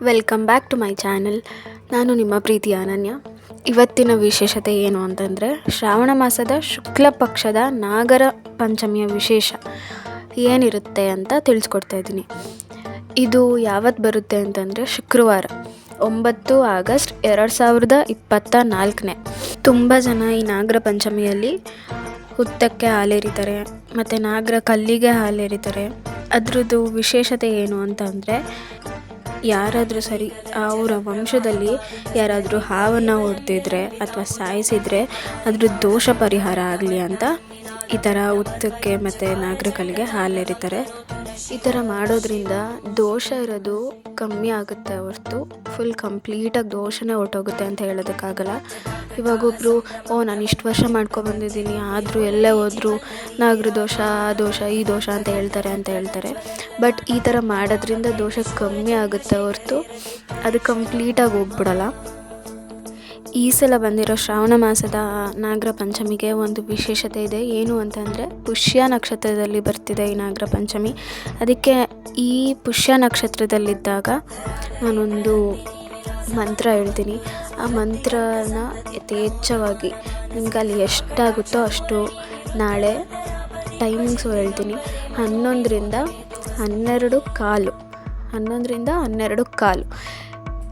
Welcome back to my channel. ನಾನು ನಿಮ್ಮ ಪ್ರೀತಿಯ ಅನನ್ಯ. ಇವತ್ತಿನ ವಿಶೇಷತೆ ಏನು ಅಂತಂದರೆ, ಶ್ರಾವಣ ಮಾಸದ ಶುಕ್ಲ ಪಕ್ಷದ ನಾಗರ ಪಂಚಮಿಯ ವಿಶೇಷ ಏನಿರುತ್ತೆ ಅಂತ ತಿಳಿಸ್ಕೊಡ್ತಾ ಇದ್ದೀನಿ. ಇದು ಯಾವತ್ತು ಬರುತ್ತೆ ಅಂತಂದರೆ ಶುಕ್ರವಾರ 9 ಆಗಸ್ಟ್ 2024. ತುಂಬ ಜನ ಈ ನಾಗರ ಪಂಚಮಿಯಲ್ಲಿ ಹುತ್ತಕ್ಕೆ ಹಾಲೆರಿತಾರೆ ಮತ್ತು ನಾಗರ ಕಲ್ಲಿಗೆ ಹಾಲೆರಿತಾರೆ. ಅದ್ರದ್ದು ವಿಶೇಷತೆ ಏನು ಅಂತಂದರೆ, ಯಾರಾದರೂ ಸರಿ ಅವರ ವಂಶದಲ್ಲಿ ಯಾರಾದರೂ ಹಾವನ್ನು ಹೊಡೆದಿದ್ರೆ ಅಥವಾ ಸಾಯಿಸಿದರೆ ಅದ್ರ ದೋಷ ಪರಿಹಾರ ಆಗಲಿ ಅಂತ ಈ ಥರ ಹುತ್ತಕ್ಕೆ ಮತ್ತು ನಾಗರ ಕಲ್ಲಿಗೆ ಹಾಲೆರಿತಾರೆ. ಈ ಥರ ಮಾಡೋದ್ರಿಂದ ದೋಷ ಇರೋದು ಕಮ್ಮಿ ಆಗುತ್ತೆ ಹೊರತು ಫುಲ್ ಕಂಪ್ಲೀಟಾಗಿ ದೋಷನೇ ಹೊರ್ಟೋಗುತ್ತೆ ಅಂತ ಹೇಳೋದಕ್ಕಾಗಲ್ಲ. ಇವಾಗೊಬ್ಬರು ನಾನು ಇಷ್ಟು ವರ್ಷ ಮಾಡ್ಕೊಬಂದಿದ್ದೀನಿ ಆದರೂ ಎಲ್ಲೇ ಹೋದರೂ ನಾಗರ ದೋಷ, ಆ ದೋಷ, ಈ ದೋಷ ಅಂತ ಹೇಳ್ತಾರೆ. ಬಟ್ ಈ ಥರ ಮಾಡೋದ್ರಿಂದ ದೋಷ ಕಮ್ಮಿ ಆಗುತ್ತೆ ಹೊರತು ಅದು ಕಂಪ್ಲೀಟಾಗಿ ಹೋಗ್ಬಿಡಲ್ಲ. ಈ ಸಲ ಬಂದಿರೋ ಶ್ರಾವಣ ಮಾಸದ ನಾಗರ ಪಂಚಮಿಗೆ ಒಂದು ವಿಶೇಷತೆ ಇದೆ. ಏನು ಅಂತಂದರೆ, ಪುಷ್ಯ ನಕ್ಷತ್ರದಲ್ಲಿ ಬರ್ತಿದೆ ಈ ನಾಗರ ಪಂಚಮಿ. ಅದಕ್ಕೆ ಈ ಪುಷ್ಯ ನಕ್ಷತ್ರದಲ್ಲಿದ್ದಾಗ ನಾನೊಂದು ಮಂತ್ರ ಹೇಳ್ತೀನಿ. ಆ ಮಂತ್ರನ ಯಥೇಚ್ಛವಾಗಿ ನಿಮ್ಗೆ ಅಲ್ಲಿ ಎಷ್ಟಾಗುತ್ತೋ ಅಷ್ಟು ನಾಳೆ ಟೈಮಿಂಗ್ಸು ಹೇಳ್ತೀನಿ. 11:12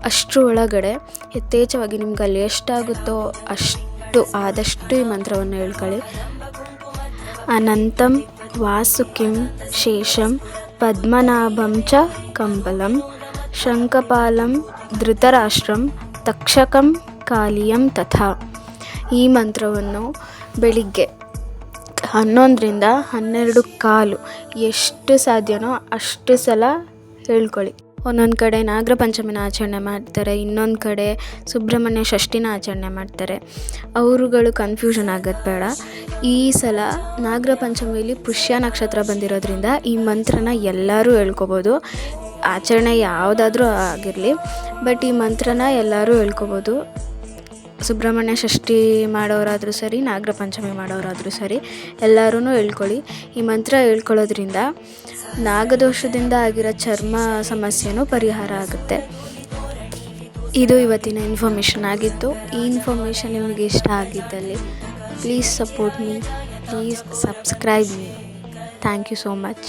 ಅಷ್ಟರ ಒಳಗಡೆ ಯಥೇಚ್ಛವಾಗಿ ನಿಮ್ಗೆ ಅಲ್ಲಿ ಎಷ್ಟಾಗುತ್ತೋ ಅಷ್ಟು ಆದಷ್ಟು ಈ ಮಂತ್ರವನ್ನು ಹೇಳ್ಕೊಳ್ಳಿ. ಅನಂತಂ ವಾಸುಕಿಂ ಶೇಷಂ ಪದ್ಮನಾಭಂ ಚ ಕಂಬಲಂ ಶಂಖಪಾಲಂ ಧೃತರಾಷ್ಟ್ರಂ ತಕ್ಷಕಂ ಕಾಲಿಯಂ ತಥಾ. ಈ ಮಂತ್ರವನ್ನು ಬೆಳಿಗ್ಗೆ 11:12 ಎಷ್ಟು ಸಾಧ್ಯನೋ ಅಷ್ಟು ಸಲ ಹೇಳ್ಕೊಳ್ಳಿ. ಒಂದೊಂದು ಕಡೆ ನಾಗರ ಪಂಚಮಿನ ಆಚರಣೆ ಮಾಡ್ತಾರೆ, ಇನ್ನೊಂದು ಕಡೆ ಸುಬ್ರಹ್ಮಣ್ಯ ಷಷ್ಠಿನ ಆಚರಣೆ ಮಾಡ್ತಾರೆ. ಅವರುಗಳು ಕನ್ಫ್ಯೂಷನ್ ಆಗೋದು ಬೇಡ. ಈ ಸಲ ನಾಗರ ಪಂಚಮಿಯಲ್ಲಿ ಪುಷ್ಯ ನಕ್ಷತ್ರ ಬಂದಿರೋದ್ರಿಂದ ಈ ಮಂತ್ರನ ಎಲ್ಲರೂ ಹೇಳ್ಕೊಬೋದು. ಆಚರಣೆ ಯಾವುದಾದ್ರೂ ಆಗಿರಲಿ, ಬಟ್ ಈ ಮಂತ್ರನ ಎಲ್ಲರೂ ಹೇಳ್ಕೊಬೋದು. ಸುಬ್ರಹ್ಮಣ್ಯ ಷಷ್ಠಿ ಮಾಡೋರಾದರೂ ಸರಿ, ನಾಗರ ಪಂಚಮಿ ಮಾಡೋರಾದರೂ ಸರಿ, ಎಲ್ಲರೂ ಹೇಳ್ಕೊಳ್ಳಿ. ಈ ಮಂತ್ರ ಹೇಳ್ಕೊಳ್ಳೋದ್ರಿಂದ ನಾಗದೋಷದಿಂದ ಆಗಿರೋ ಚರ್ಮ ಸಮಸ್ಯೆನೂ ಪರಿಹಾರ ಆಗುತ್ತೆ. ಇದು ಇವತ್ತಿನ ಇನ್ಫಾರ್ಮೇಷನ್ ಆಗಿತ್ತು. ಈ ಇನ್ಫಾರ್ಮೇಷನ್ ನಿಮಗೆ ಇಷ್ಟ ಆಗಿದ್ದಲ್ಲಿ please support me, please subscribe me. Thank you so much.